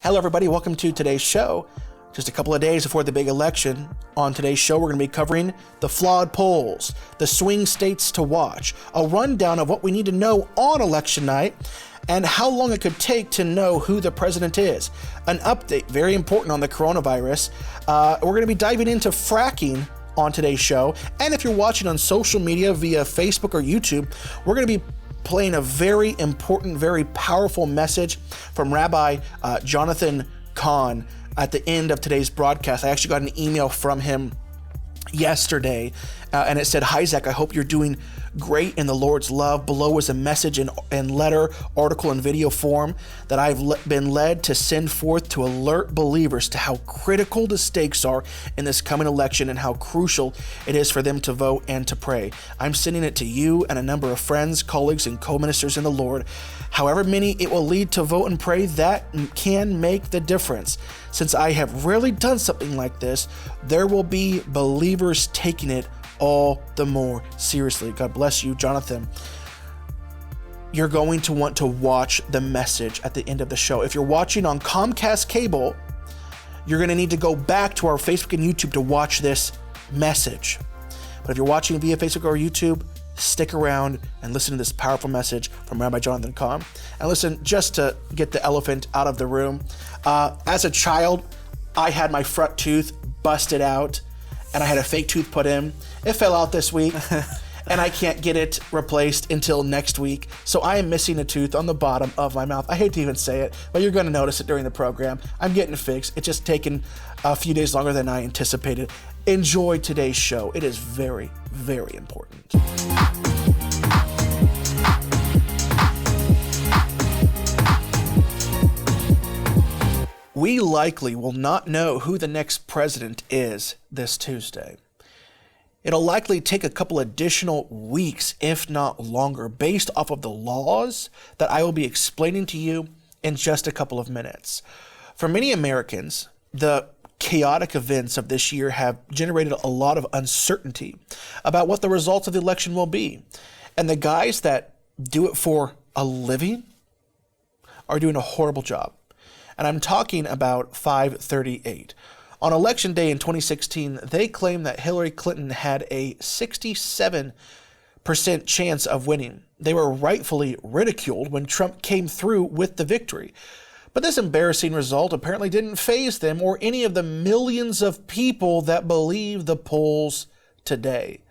Hello, everybody. Welcome to today's show. Just a couple of days before the big election. On today's show, we're going to be covering the flawed polls, the swing states to watch, a rundown of what we need to know on election night, and how long it could take to know who the president is. An update, very important, on the coronavirus. We're going to be diving into fracking on today's show. And if you're watching on social media via Facebook or YouTube, we're going to be playing a very important, very powerful message from Rabbi Jonathan Cahn at the end of today's broadcast. I actually got an email from him yesterday, and it said, "Hi, Zach, I hope you're doing great in the Lord's love. Below is a message in letter, article, and video form that I've been led to send forth to alert believers to how critical the stakes are in this coming election and how crucial it is for them to vote and to pray. I'm sending it to you and a number of friends, colleagues, and co-ministers in the Lord. However many it will lead to vote and pray, that can make the difference. Since I have rarely done something like this, there will be believers taking it all the more seriously." God bless you, Jonathan. You're going to want to watch the message at the end of the show. If you're watching on Comcast cable, you're going to need to go back to our Facebook and YouTube to watch this message. But if you're watching via Facebook or YouTube, stick around and listen to this powerful message from Rabbi Jonathan Cahn. And listen, just to get the elephant out of the room, as a child, I had my front tooth busted out and I had a fake tooth put in. It fell out this week and I can't get it replaced until next week. So I am missing a tooth on the bottom of my mouth. I hate to even say it, but you're going to notice it during the program. I'm getting it fixed. It's just taken a few days longer than I anticipated. Enjoy today's show. It is very, very important. We likely will not know who the next president is this Tuesday. It'll likely take a couple additional weeks, if not longer, based off of the laws that I will be explaining to you in just a couple of minutes. For many Americans, the chaotic events of this year have generated a lot of uncertainty about what the results of the election will be. And the guys that do it for a living are doing a horrible job. And I'm talking about 538. On Election Day in 2016, they claimed that Hillary Clinton had a 67% chance of winning. They were rightfully ridiculed when Trump came through with the victory. But this embarrassing result apparently didn't faze them or any of the millions of people that believe the polls today.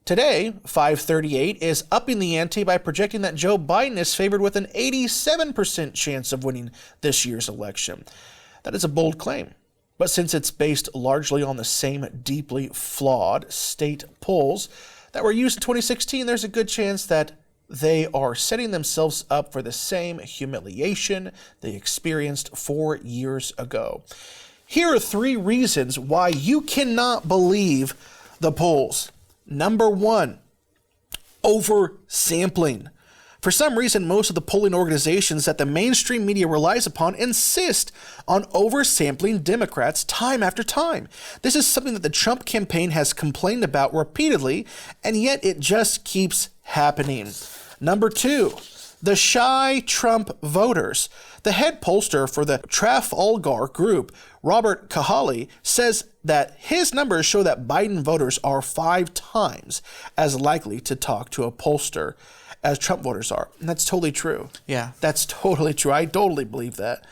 Today, 538 is upping the ante by projecting that Joe Biden is favored with an 87% chance of winning this year's election. That is a bold claim. But since it's based largely on the same deeply flawed state polls that were used in 2016, there's a good chance that they are setting themselves up for the same humiliation they experienced 4 years ago. Here are 3 reasons why you cannot believe the polls. Number 1, oversampling. For some reason, most of the polling organizations that the mainstream media relies upon insist on oversampling Democrats time after time. This is something that the Trump campaign has complained about repeatedly, and yet it just keeps happening. Number 2, the shy Trump voters. The head pollster for the Trafalgar Group, Robert Kahali, says that his numbers show that Biden voters are 5 times as likely to talk to a pollster as Trump voters are. And that's totally true. Yeah. That's totally true. I totally believe that.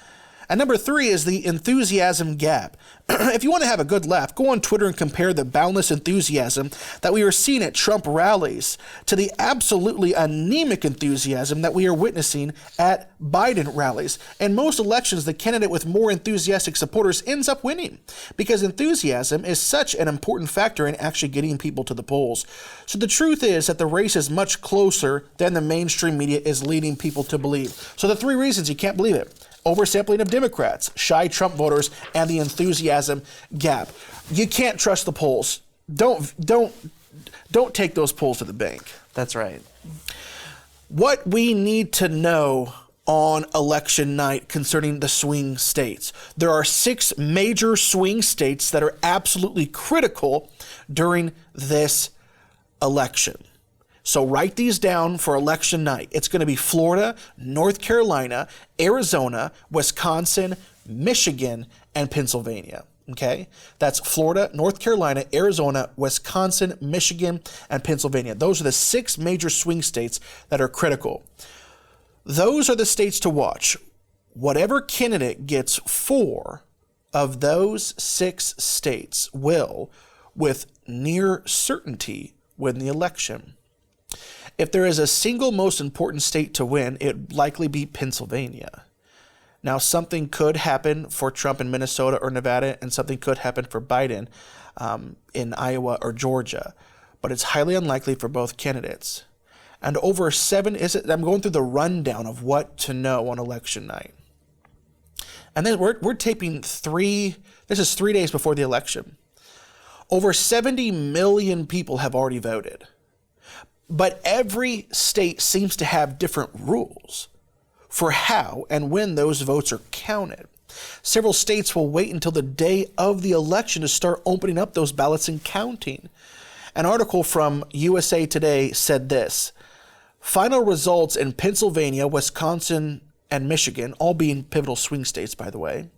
And number 3 is the enthusiasm gap. If you want to have a good laugh, go on Twitter and compare the boundless enthusiasm that we are seeing at Trump rallies to the absolutely anemic enthusiasm that we are witnessing at Biden rallies. In most elections, the candidate with more enthusiastic supporters ends up winning because enthusiasm is such an important factor in actually getting people to the polls. So the truth is that the race is much closer than the mainstream media is leading people to believe. So the 3 reasons you can't believe it: oversampling of Democrats, shy Trump voters, and the enthusiasm gap. You can't trust the polls. Don't take those polls to the bank. That's right. What we need to know on election night concerning the swing states. There are 6 major swing states that are absolutely critical during this election. So write these down for election night. It's going to be Florida, North Carolina, Arizona, Wisconsin, Michigan, and Pennsylvania. Okay, that's Florida, North Carolina, Arizona, Wisconsin, Michigan, and Pennsylvania. Those are the 6 major swing states that are critical. Those are the states to watch. Whatever candidate gets 4 of those 6 states will, with near certainty, win the election. If there is a single most important state to win, it would likely be Pennsylvania. Now, something could happen for Trump in Minnesota or Nevada, and something could happen for Biden in Iowa or Georgia, but it's highly unlikely for both candidates. And I'm going through the rundown of what to know on election night. And then we're taping this is 3 days before the election. Over 70 million people have already voted. But every state seems to have different rules for how and when those votes are counted. Several states will wait until the day of the election to start opening up those ballots and counting. An article from USA Today said this: final results in Pennsylvania, Wisconsin, and Michigan, all being pivotal swing states, by the way,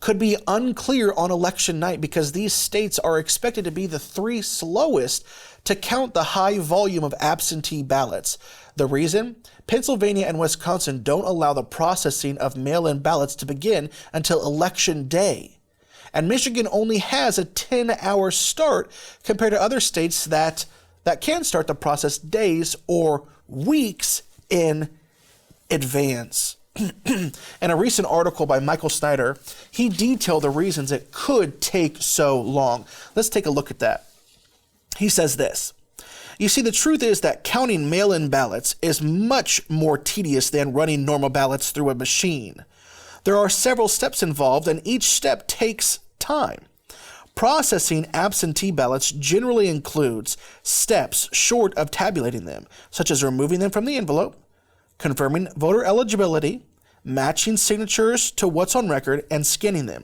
could be unclear on election night because these states are expected to be the 3 slowest to count the high volume of absentee ballots. The reason? Pennsylvania and Wisconsin don't allow the processing of mail-in ballots to begin until election day. And Michigan only has a 10-hour start compared to other states that can start the process days or weeks in advance. In a recent article by Michael Snyder, he detailed the reasons it could take so long. Let's take a look at that. He says this: you see, the truth is that counting mail-in ballots is much more tedious than running normal ballots through a machine. There are several steps involved, and each step takes time. Processing absentee ballots generally includes steps short of tabulating them, such as removing them from the envelope, confirming voter eligibility, matching signatures to what's on record, and scanning them.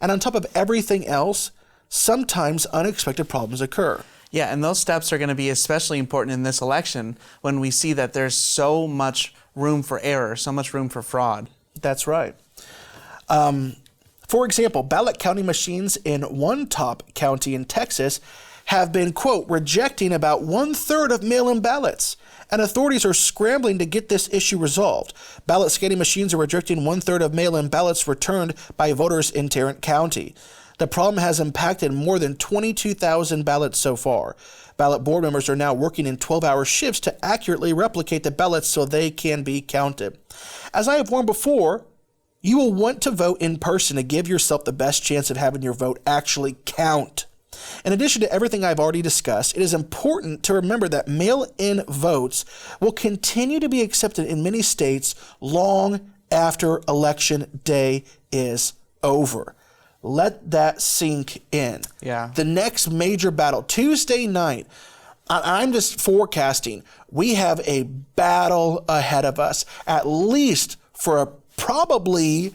And on top of everything else, sometimes unexpected problems occur. Yeah, and those steps are going to be especially important in this election when we see that there's so much room for error, so much room for fraud. That's right. For example, ballot counting machines in one top county in Texas have been, quote, rejecting about 1/3 of mail-in ballots, and authorities are scrambling to get this issue resolved. Ballot scanning machines are rejecting 1/3 of mail-in ballots returned by voters in Tarrant County. The problem has impacted more than 22,000 ballots so far. Ballot board members are now working in 12-hour shifts to accurately replicate the ballots so they can be counted. As I have warned before, you will want to vote in person to give yourself the best chance of having your vote actually count. In addition to everything I've already discussed, it is important to remember that mail-in votes will continue to be accepted in many states long after Election Day is over. Let that sink in. Yeah. The next major battle, Tuesday night, I'm just forecasting, we have a battle ahead of us, at least for probably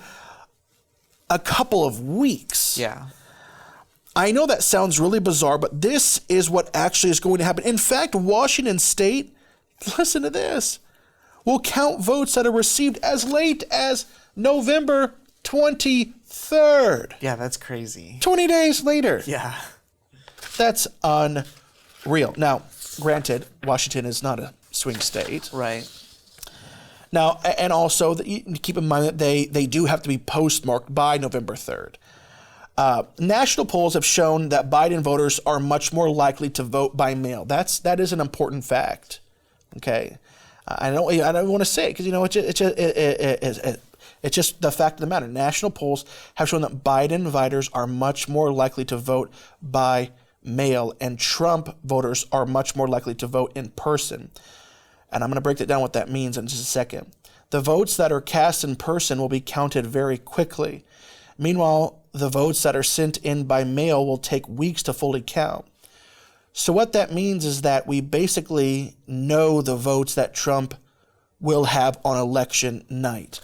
a couple of weeks. Yeah. I know that sounds really bizarre, but this is what actually is going to happen. In fact, Washington State, listen to this, will count votes that are received as late as November 23rd. Yeah, that's crazy. 20 days later. Yeah. That's unreal. Now, granted, Washington is not a swing state. Right. Now, and also, keep in mind that they do have to be postmarked by November 3rd. National polls have shown that Biden voters are much more likely to vote by mail. That is an important fact. Okay, I don't want to say it because it's just the fact of the matter. National polls have shown that Biden voters are much more likely to vote by mail, and Trump voters are much more likely to vote in person. And I'm going to break that down what that means in just a second. The votes that are cast in person will be counted very quickly. Meanwhile, the votes that are sent in by mail will take weeks to fully count. So what that means is that we basically know the votes that Trump will have on election night,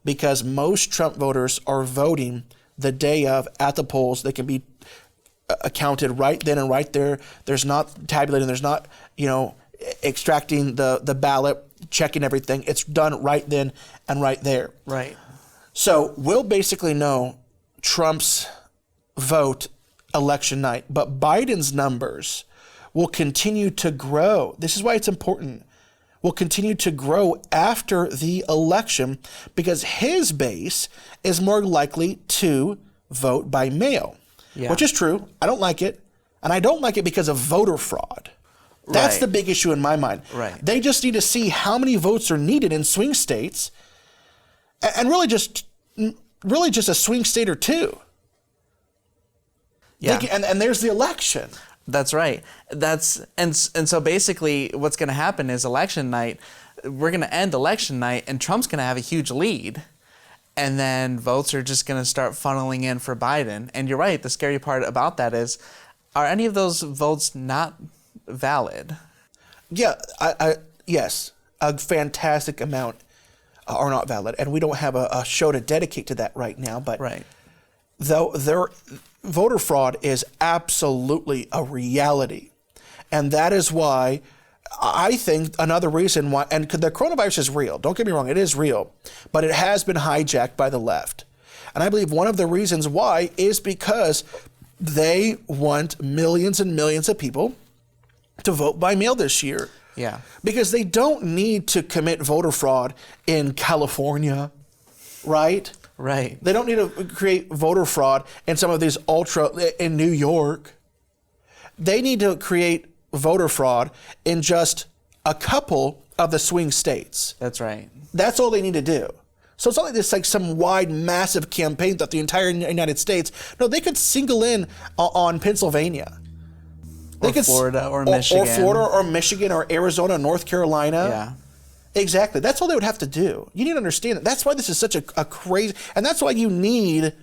because most Trump voters are voting the day of at the polls. They can be counted right then and right there. There's not tabulating. There's not, extracting the ballot, checking everything. It's done right then and right there. Right. So we'll basically know Trump's vote election night, but Biden's numbers will continue to grow. This is why it's important. Will continue to grow after the election because his base is more likely to vote by mail, which is true. I don't like it. And I don't like it because of voter fraud. That's the big issue in my mind. Right. They just need to see how many votes are needed in swing states and really just a swing state or two. Yeah. And there's the election. That's right. And so basically what's going to happen is election night, we're going to end election night and Trump's going to have a huge lead. And then votes are just going to start funneling in for Biden. And you're right. The scary part about that is, are any of those votes not valid? Yeah. Yes. A fantastic amount are not valid. And we don't have a show to dedicate to that right now. But though voter fraud is absolutely a reality. And that is why I think another reason why, and the coronavirus is real. Don't get me wrong, it is real. But it has been hijacked by the left. And I believe one of the reasons why is because they want millions and millions of people to vote by mail this year. Yeah. Because they don't need to commit voter fraud in California, right? Right. They don't need to create voter fraud in some of these in New York. They need to create voter fraud in just a couple of the swing states. That's right. That's all they need to do. So it's not like this like some wide, massive campaign that the entire United States. No, they could single in on Pennsylvania. Or Florida or Michigan. Or Florida or Michigan or Arizona, North Carolina. Yeah. Exactly. That's all they would have to do. You need to understand that. That's why this is such a crazy, and that's why you need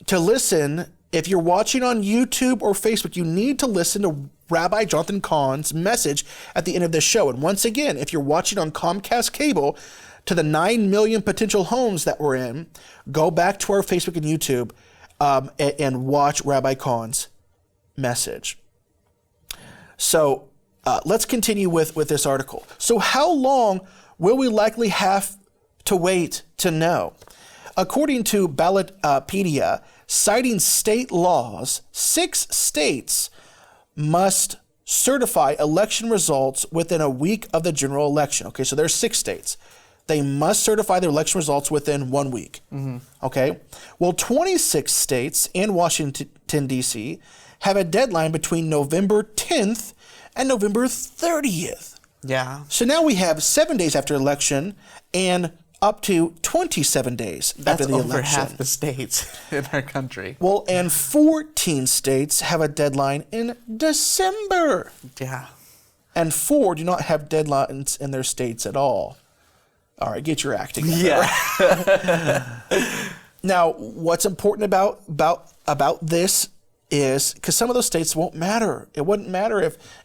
to listen. If you're watching on YouTube or Facebook, you need to listen to Rabbi Jonathan Cahn's message at the end of this show. And once again, if you're watching on Comcast Cable, to the 9 million potential homes that we're in, go back to our Facebook and YouTube and watch Rabbi Cahn's message. So let's continue with this article. So how long will we likely have to wait to know? According to Ballotpedia, citing state laws, 6 states must certify election results within a week of the general election. Okay, so there's 6 states. They must certify their election results within 1 week. Mm-hmm. Okay, well, 26 states and Washington, D.C. have a deadline between November 10th and November 30th. Yeah. So now we have 7 days after election and up to 27 days after the election. That's over half the states in our country. Well, and 14 states have a deadline in December. Yeah. And 4 do not have deadlines in their states at all. All right, get your act together. Yeah. Now, what's important about this is because some of those states won't matter. It wouldn't matter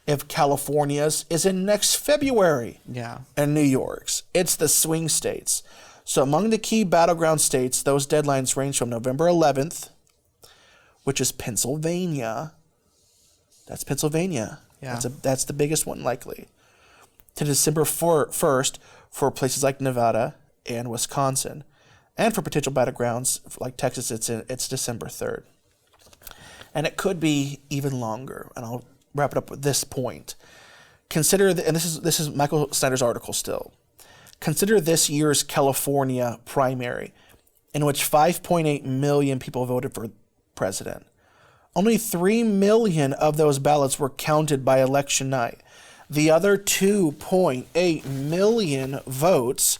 if California's is in next February. Yeah. And New York's. It's the swing states. So among the key battleground states, those deadlines range from November 11th, which is Pennsylvania. That's Pennsylvania. Yeah. That's the biggest one likely. To December 1st for places like Nevada and Wisconsin. And for potential battlegrounds like Texas, it's December 3rd. And it could be even longer. And I'll wrap it up with this point. Consider, and this is Michael Snyder's article still. Consider this year's California primary, in which 5.8 million people voted for president. Only 3 million of those ballots were counted by election night. The other 2.8 million votes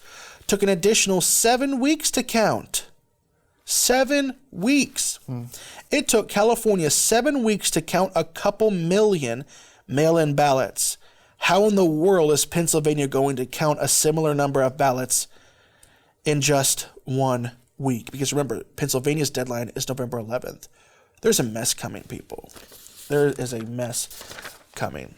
took an additional 7 weeks to count. 7 weeks. It took California 7 weeks to count a couple million mail-in ballots. How in the world is Pennsylvania going to count a similar number of ballots in just 1 week? Because remember, Pennsylvania's deadline is November 11th. There's a mess coming, people. There is a mess coming.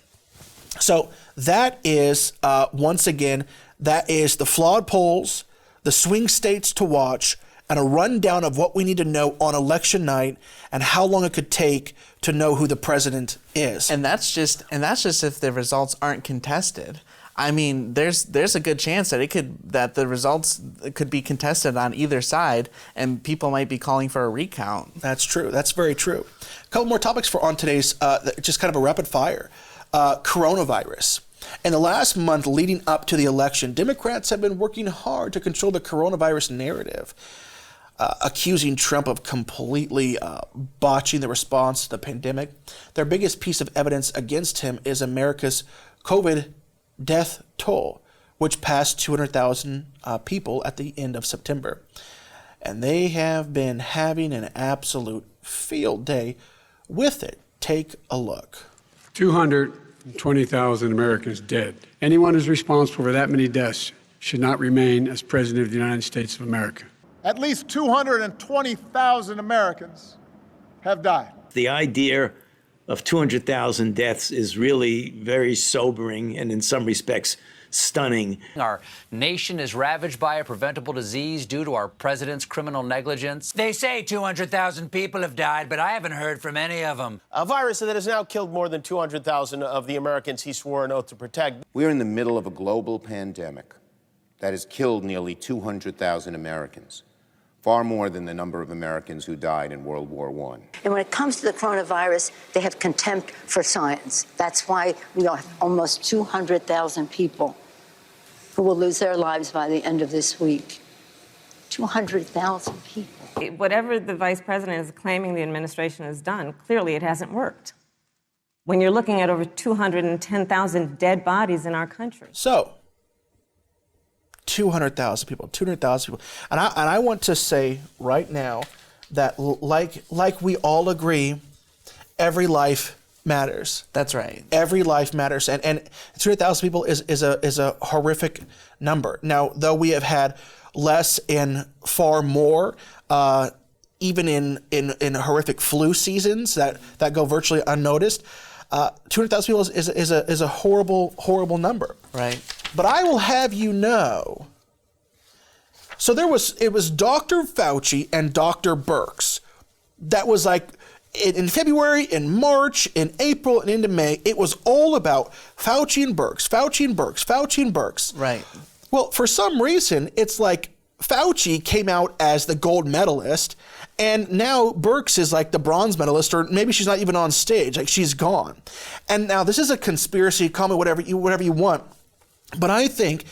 So that is, once again, that is the flawed polls, the swing states to watch, and a rundown of what we need to know on election night and how long it could take to know who the president is. And that's just if the results aren't contested. I mean, there's a good chance that the results could be contested on either side, and people might be calling for a recount. That's true. That's very true. A couple more topics for on today's, just kind of a rapid fire. Coronavirus. In the last month leading up to the election, Democrats have been working hard to control the coronavirus narrative, accusing Trump of completely botching the response to the pandemic. Their biggest piece of evidence against him is America's COVID death toll, which passed 200,000 people at the end of September. And they have been having an absolute field day with it. Take a look. 220,000 Americans dead. Anyone who's responsible for that many deaths should not remain as President of the United States of America. At least 220,000 Americans have died. The idea of 200,000 deaths is really very sobering and in some respects stunning. Our nation is ravaged by a preventable disease due to our president's criminal negligence. They say 200,000 people have died, but I haven't heard from any of them. A virus that has now killed more than 200,000 of the Americans he swore an oath to protect. We're in the middle of a global pandemic that has killed nearly 200,000 Americans, far more than the number of Americans who died in World War I. And when it comes to the coronavirus, they have contempt for science. That's why we have almost 200,000 people who will lose their lives by the end of this week. 200,000 people. Whatever the vice president is claiming the administration has done, clearly it hasn't worked. When you're looking at over 210,000 dead bodies in our country. So, 200,000 people, 200,000 people. And I want to say right now that like we all agree, every life matters. That's right. Every life matters. And 200,000 people is a horrific number. Now, though we have had less and far more, even in horrific flu seasons that go virtually unnoticed, 200,000 people is a horrible number. Right. But I will have you know, so it was Dr. Fauci and Dr. Birx. That was like in February, in March, in April, and into May, it was all about Fauci and Birx, Fauci and Birx, Fauci and Birx. Right. Well, for some reason, it's like Fauci came out as the gold medalist, and now Birx is like the bronze medalist, or maybe she's not even on stage, like she's gone. And now this is a conspiracy, call me whatever you want. But I think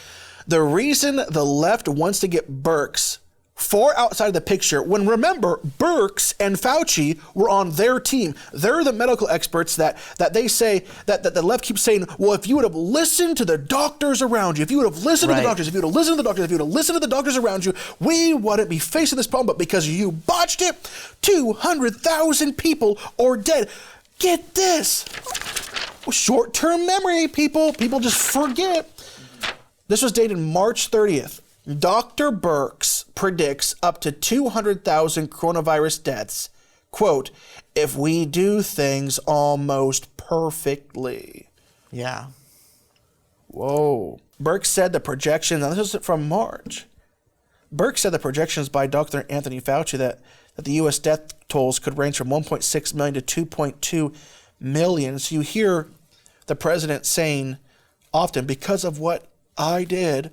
the reason the left wants to get Birx far outside of the picture, when remember, Birx and Fauci were on their team. They're the medical experts that they say, that the left keeps saying, well, if you would have listened to the doctors around you, if you would have listened to the doctors, if you would have listened to the doctors, if you would have listened to the doctors around you, we wouldn't be facing this problem. But because you botched it, 200,000 people are dead. Get this. Short-term memory, people. People just forget. This was dated March 30th. Dr. Birx predicts up to 200,000 coronavirus deaths. Quote, if we do things almost perfectly. Yeah. Whoa. Birx said the projections, now this is from March. Birx said the projections by Dr. Anthony Fauci that the U.S. death tolls could range from 1.6 million to 2.2 million. So you hear the president saying often, because of what I did,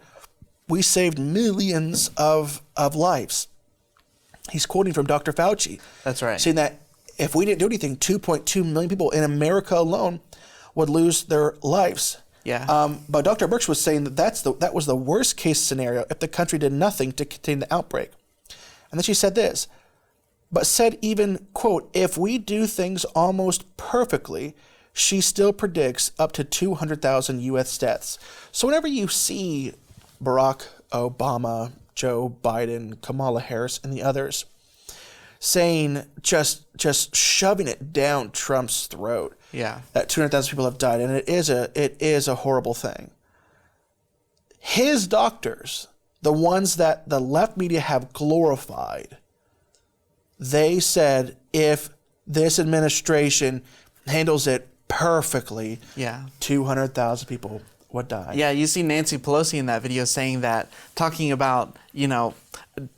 we saved millions of lives. He's quoting from Dr. Fauci. That's right. Saying that if we didn't do anything, 2.2 million people in America alone would lose their lives. Yeah. But Dr. Birx was saying that was the worst case scenario if the country did nothing to contain the outbreak. And then she said this, but said even, quote, if we do things almost perfectly, she still predicts up to 200,000 U.S. deaths. So whenever you see Barack Obama, Joe Biden, Kamala Harris, and the others saying, just shoving it down Trump's throat, yeah, that 200,000 people have died, and it is a horrible thing. His doctors, the ones that the left media have glorified, they said if this administration handles it perfectly, 200,000 people would die. Yeah, you see Nancy Pelosi in that video saying that, talking about,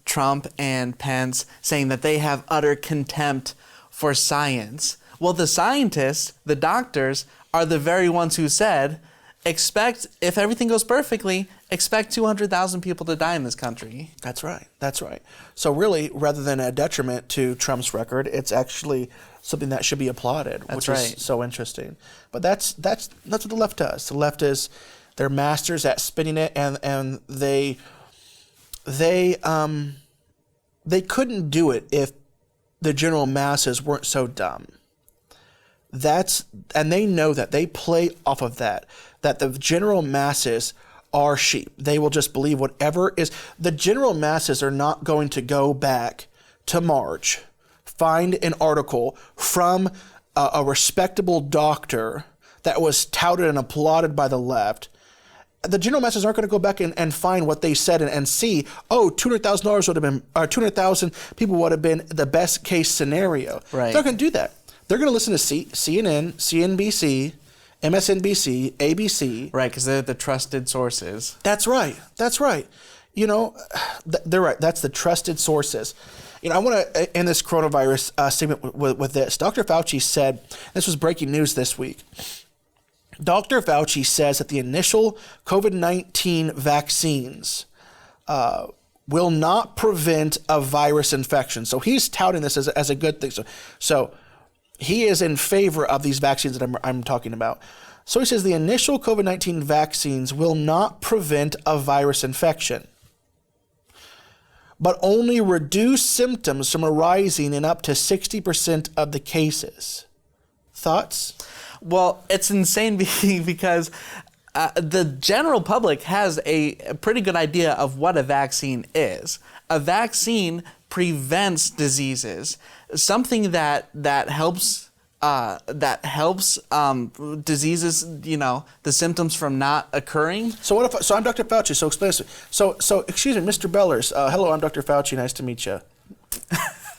Trump and Pence, saying that they have utter contempt for science. Well, the scientists, the doctors, are the very ones who said if everything goes perfectly, expect 200,000 people to die in this country. That's right. That's right. So really, rather than a detriment to Trump's record, it's actually something that should be applauded, which is so interesting. But that's what the left does. The left is, they're masters at spinning it, and they couldn't do it if the general masses weren't so dumb. And they know that. They play off of that the general masses are sheep. They will just believe whatever is. The general masses are not going to go back to March, find an article from a respectable doctor that was touted and applauded by the left. The general masses aren't going to go back and find what they said and see, $200,000 would have been, or 200,000 people would have been the best case scenario. Right. They're not going to do that. They're going to listen to CNN, CNBC, MSNBC, ABC. Right, because they're the trusted sources. That's right. That's right. They're right. That's the trusted sources. I want to end this coronavirus segment with this. Dr. Fauci said, this was breaking news this week, Dr. Fauci says that the initial COVID-19 vaccines will not prevent a virus infection. So he's touting this as a good thing. So he is in favor of these vaccines that I'm talking about. So he says the initial COVID-19 vaccines will not prevent a virus infection, but only reduce symptoms from arising in up to 60% of the cases. Thoughts? Well, it's insane because the general public has a pretty good idea of what a vaccine is. A vaccine prevents diseases, something that helps diseases, the symptoms from not occurring. So I'm Dr. Fauci. So explain this. So excuse me, Mr. Bellers. Hello, I'm Dr. Fauci. Nice to meet you.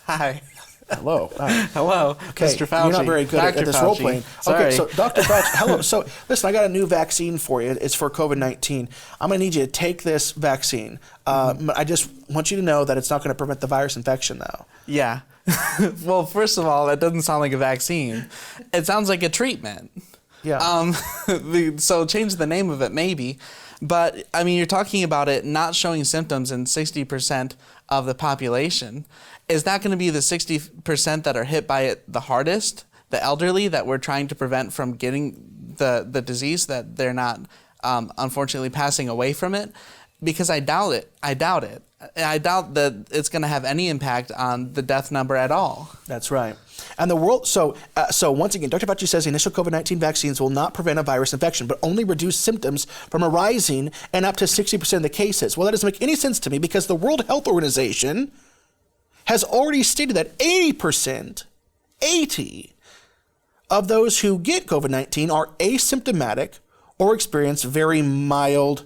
Hi. Hello. Hello, okay, Mr. Fauci. You're not very good at this role playing. Sorry. Okay, so Dr. Fauci, hello. So listen, I got a new vaccine for you. It's for COVID-19. I'm going to need you to take this vaccine. I just want you to know that it's not going to prevent the virus infection, though. Yeah. Well, first of all, that doesn't sound like a vaccine. It sounds like a treatment. Yeah. So change the name of it, maybe. But, you're talking about it not showing symptoms in 60% of the population. Is that going to be the 60% that are hit by it the hardest, the elderly that we're trying to prevent from getting the disease, that they're not, unfortunately, passing away from it? Because I doubt it. I doubt that it's going to have any impact on the death number at all. That's right. And the world, so once again, Dr. Fauci says the initial COVID-19 vaccines will not prevent a virus infection, but only reduce symptoms from arising in up to 60% of the cases. Well, that doesn't make any sense to me because the World Health Organization has already stated that 80% of those who get COVID-19 are asymptomatic or experience very mild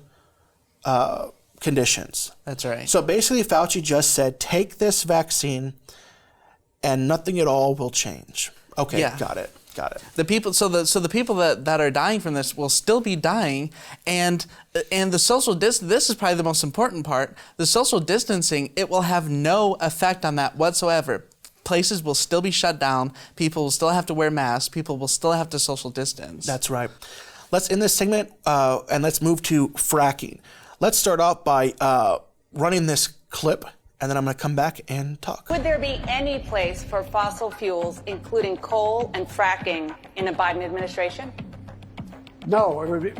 conditions. That's right. So basically, Fauci just said, take this vaccine and nothing at all will change. Okay, yeah. Got it. The people, so the people that are dying from this will still be dying, and the social this is probably the most important part. The social distancing, it will have no effect on that whatsoever. Places will still be shut down. People will still have to wear masks. People will still have to social distance. That's right. Let's end this segment and let's move to fracking. Let's start off by running this clip, and then I'm going to come back and talk. Would there be any place for fossil fuels, including coal and fracking, in a Biden administration? No,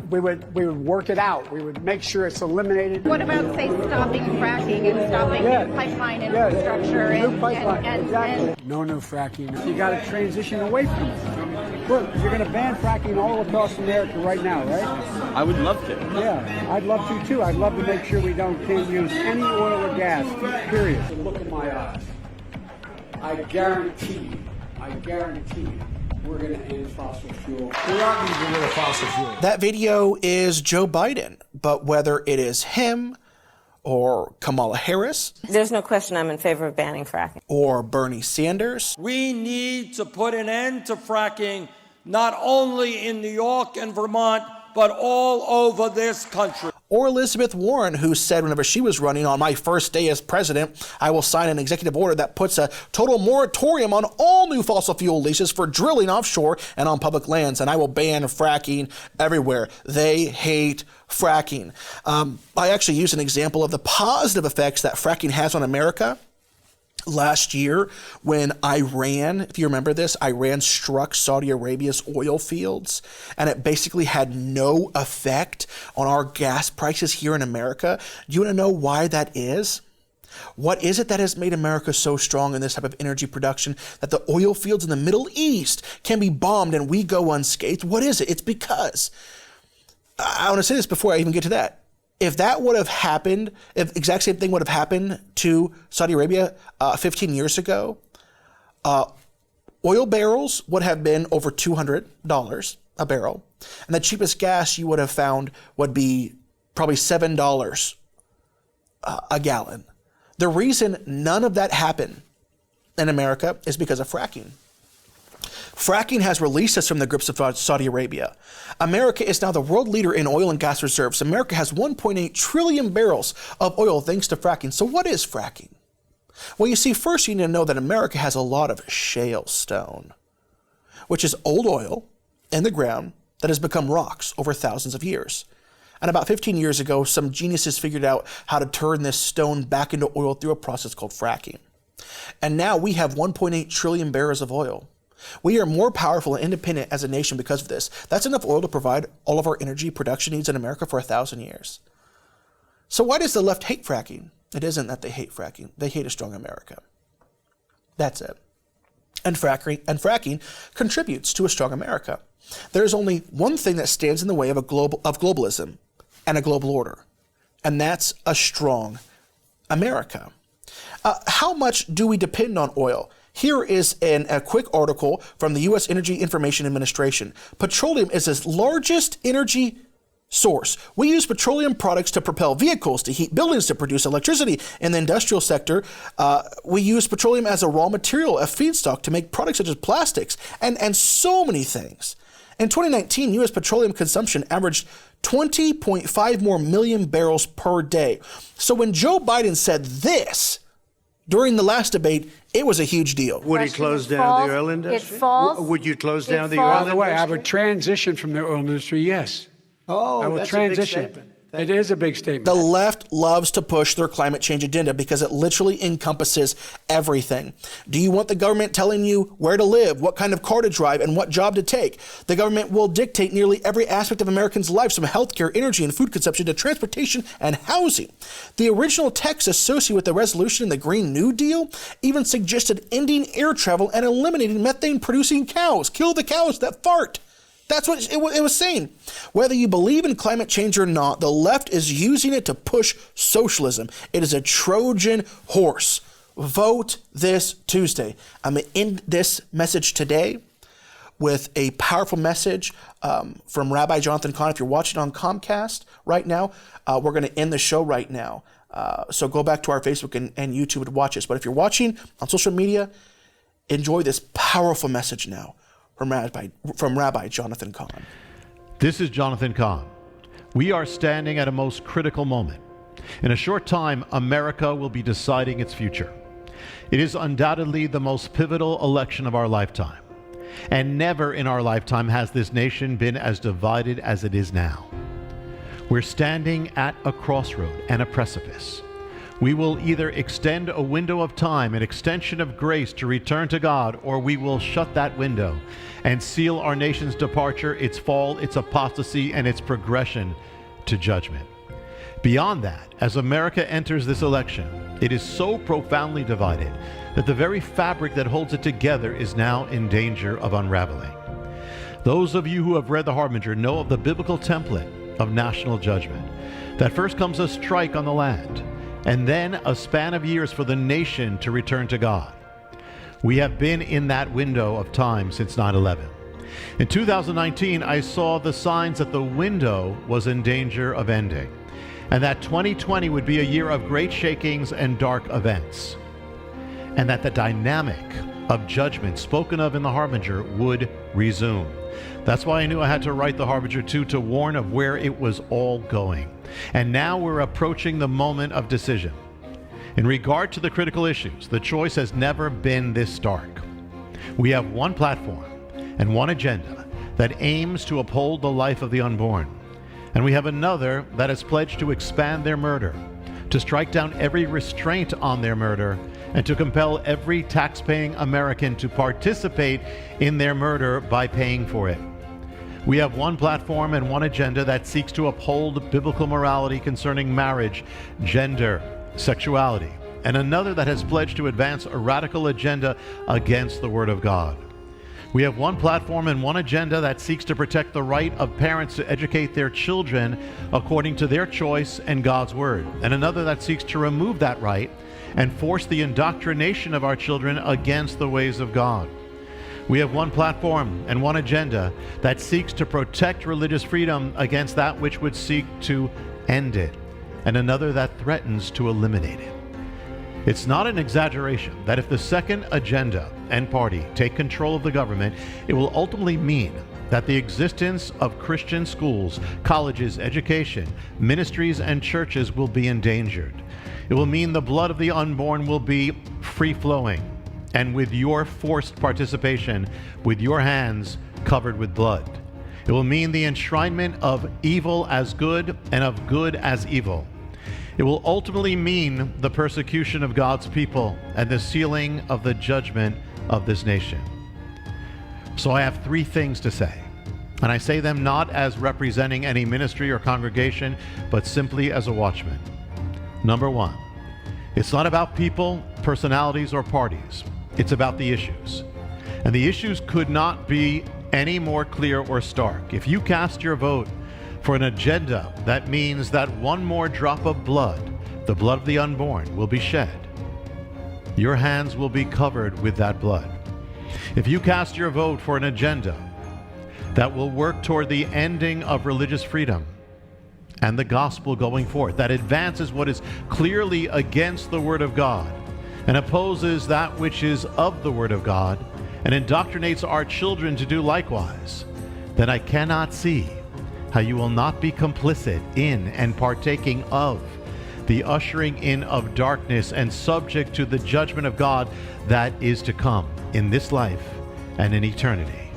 we would work it out. We would make sure it's eliminated. What about, say, stopping fracking and stopping new pipeline infrastructure? Exactly. No new fracking. You got to transition away from it. Look, you're going to ban fracking all across America right now, right? I would love to. Yeah, I'd love to too. I'd love to make sure we can't use any oil or gas, period. Look at my eyes. I guarantee you, we're going to end fossil fuel. We aren't going to get rid of fossil fuel. That video is Joe Biden, but whether it is him or Kamala Harris. There's no question I'm in favor of banning fracking. Or Bernie Sanders. We need to put an end to fracking, not only in New York and Vermont, but all over this country. Or Elizabeth Warren, who said whenever she was running, on my first day as president, I will sign an executive order that puts a total moratorium on all new fossil fuel leases for drilling offshore and on public lands, and I will ban fracking everywhere. They hate fracking. I actually used an example of the positive effects that fracking has on America. Last year, when Iran, if you remember this, Iran struck Saudi Arabia's oil fields, and it basically had no effect on our gas prices here in America. Do you want to know why that is? What is it that has made America so strong in this type of energy production that the oil fields in the Middle East can be bombed and we go unscathed? What is it? It's because, I want to say this before I even get to that. If that would have happened, if exact same thing would have happened to Saudi Arabia 15 years ago, oil barrels would have been over $200 a barrel. And the cheapest gas you would have found would be probably $7 a gallon. The reason none of that happened in America is because of fracking. Fracking has released us from the grips of Saudi Arabia. America is now the world leader in oil and gas reserves. America has 1.8 trillion barrels of oil thanks to fracking. So what is fracking? Well, you see, first you need to know that America has a lot of shale stone, which is old oil in the ground that has become rocks over thousands of years. And about 15 years ago, some geniuses figured out how to turn this stone back into oil through a process called fracking. And now we have 1.8 trillion barrels of oil. We are more powerful and independent as a nation because of this. That's enough oil to provide all of our energy production needs in America for 1,000 years. So why does the left hate fracking? It isn't that they hate fracking. They hate a strong America. That's it. And fracking contributes to a strong America. There's only one thing that stands in the way of globalism and a global order, and that's a strong America. How much do we depend on oil? Here is a quick article from the U.S. Energy Information Administration. Petroleum is the largest energy source. We use petroleum products to propel vehicles, to heat buildings, to produce electricity. In the industrial sector, we use petroleum as a raw material, a feedstock to make products such as plastics, and so many things. In 2019, U.S. petroleum consumption averaged 20.5 more million barrels per day. So when Joe Biden said this during the last debate, it was a huge deal. Would he close down the oil industry? Would you close down the oil industry? By the way, I would transition from the oil industry, yes. Oh, I will that's transition. a big statement. It is a big statement. The left loves to push their climate change agenda because it literally encompasses everything. Do you want the government telling you where to live, what kind of car to drive, and what job to take? The government will dictate nearly every aspect of Americans' lives, from healthcare, energy, and food consumption to transportation and housing. The original text associated with the resolution in the Green New Deal even suggested ending air travel and eliminating methane-producing cows. Kill the cows that fart. That's what it was saying. Whether you believe in climate change or not, the left is using it to push socialism. It is a Trojan horse. Vote this Tuesday. I'm going to end this message today with a powerful message from Rabbi Jonathan Cahn. If you're watching on Comcast right now, we're going to end the show right now. So go back to our Facebook and YouTube to watch us. But if you're watching on social media, enjoy this powerful message now from Rabbi Jonathan Cahn. This is Jonathan Cahn. We are standing at a most critical moment. In a short time, America will be deciding its future. It is undoubtedly the most pivotal election of our lifetime. And never in our lifetime has this nation been as divided as it is now. We're standing at a crossroad and a precipice. We will either extend a window of time, an extension of grace to return to God, or we will shut that window and seal our nation's departure, its fall, its apostasy, and its progression to judgment. Beyond that, as America enters this election, it is so profoundly divided that the very fabric that holds it together is now in danger of unraveling. Those of you who have read the Harbinger know of the biblical template of national judgment. That first comes a strike on the land, and then a span of years for the nation to return to God. We have been in that window of time since 9/11. In 2019, I saw the signs that the window was in danger of ending, and that 2020 would be a year of great shakings and dark events, and that the dynamic of judgment spoken of in the Harbinger would resume. That's why I knew I had to write the Harbinger 2 to warn of where it was all going. And now we're approaching the moment of decision. In regard to the critical issues, the choice has never been this stark. We have one platform and one agenda that aims to uphold the life of the unborn. And we have another that has pledged to expand their murder, to strike down every restraint on their murder, and to compel every tax-paying American to participate in their murder by paying for it. We have one platform and one agenda that seeks to uphold biblical morality concerning marriage, gender, sexuality, and another that has pledged to advance a radical agenda against the Word of God. We have one platform and one agenda that seeks to protect the right of parents to educate their children according to their choice and God's Word, and another that seeks to remove that right and force the indoctrination of our children against the ways of God. We have one platform and one agenda that seeks to protect religious freedom against that which would seek to end it, and another that threatens to eliminate it. It's not an exaggeration that if the second agenda and party take control of the government, it will ultimately mean that the existence of Christian schools, colleges, education, ministries, and churches will be endangered. It will mean the blood of the unborn will be free-flowing, and with your forced participation, with your hands covered with blood. It will mean the enshrinement of evil as good and of good as evil. It will ultimately mean the persecution of God's people and the sealing of the judgment of this nation. So I have three things to say, and I say them not as representing any ministry or congregation, but simply as a watchman. Number one, it's not about people, personalities, or parties. It's about the issues. And the issues could not be any more clear or stark. If you cast your vote for an agenda that means that one more drop of blood, the blood of the unborn, will be shed, your hands will be covered with that blood. If you cast your vote for an agenda that will work toward the ending of religious freedom and the gospel going forth, that advances what is clearly against the Word of God and opposes that which is of the Word of God and indoctrinates our children to do likewise, then I cannot see how you will not be complicit in and partaking of the ushering in of darkness and subject to the judgment of God that is to come in this life and in eternity.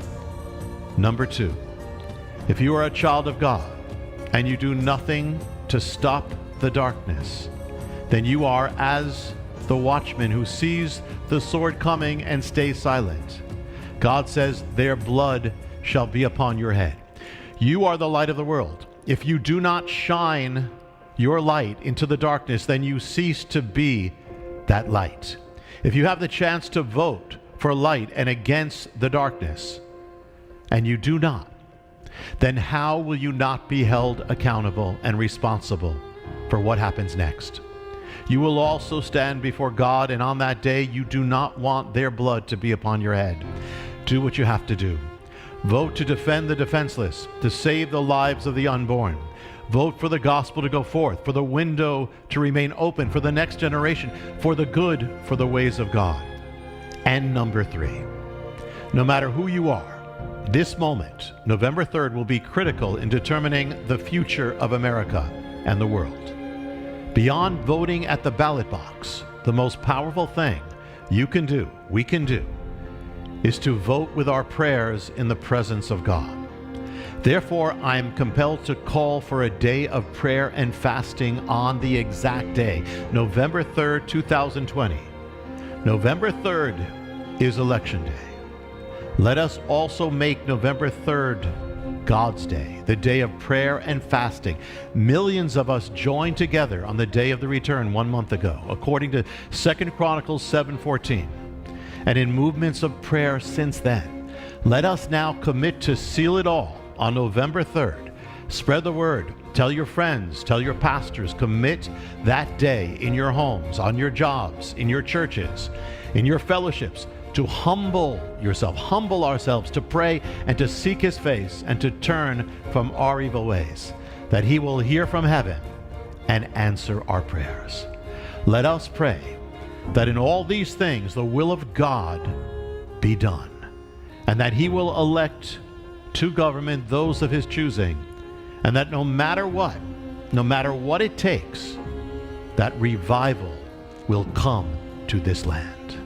Number two, if you are a child of God and you do nothing to stop the darkness, then you are as the watchman who sees the sword coming and stays silent. God says, their blood shall be upon your head. You are the light of the world. If you do not shine your light into the darkness, then you cease to be that light. If you have the chance to vote for light and against the darkness, and you do not, then how will you not be held accountable and responsible for what happens next? You will also stand before God, and on that day you do not want their blood to be upon your head. Do what you have to do. Vote to defend the defenseless, to save the lives of the unborn. Vote for the gospel to go forth, for the window to remain open for the next generation, for the good, for the ways of God. And number three, no matter who you are, this moment, November 3rd, will be critical in determining the future of America and the world. Beyond voting at the ballot box, the most powerful thing you can do, we can do, is to vote with our prayers in the presence of God. Therefore, I am compelled to call for a day of prayer and fasting on the exact day, November 3rd, 2020. November 3rd is Election Day. Let us also make November 3rd God's Day, the day of prayer and fasting. Millions of us joined together on the day of the return 1 month ago, according to 2 Chronicles 7:14. And in movements of prayer since then, let us now commit to seal it all on November 3rd. Spread the word. Tell your friends, tell your pastors. Commit that day in your homes, on your jobs, in your churches, in your fellowships, to humble yourself, humble ourselves, to pray and to seek his face and to turn from our evil ways, that he will hear from heaven and answer our prayers. Let us pray that in all these things the will of God be done, and that he will elect to government those of his choosing, and that no matter what it takes, that revival will come to this land.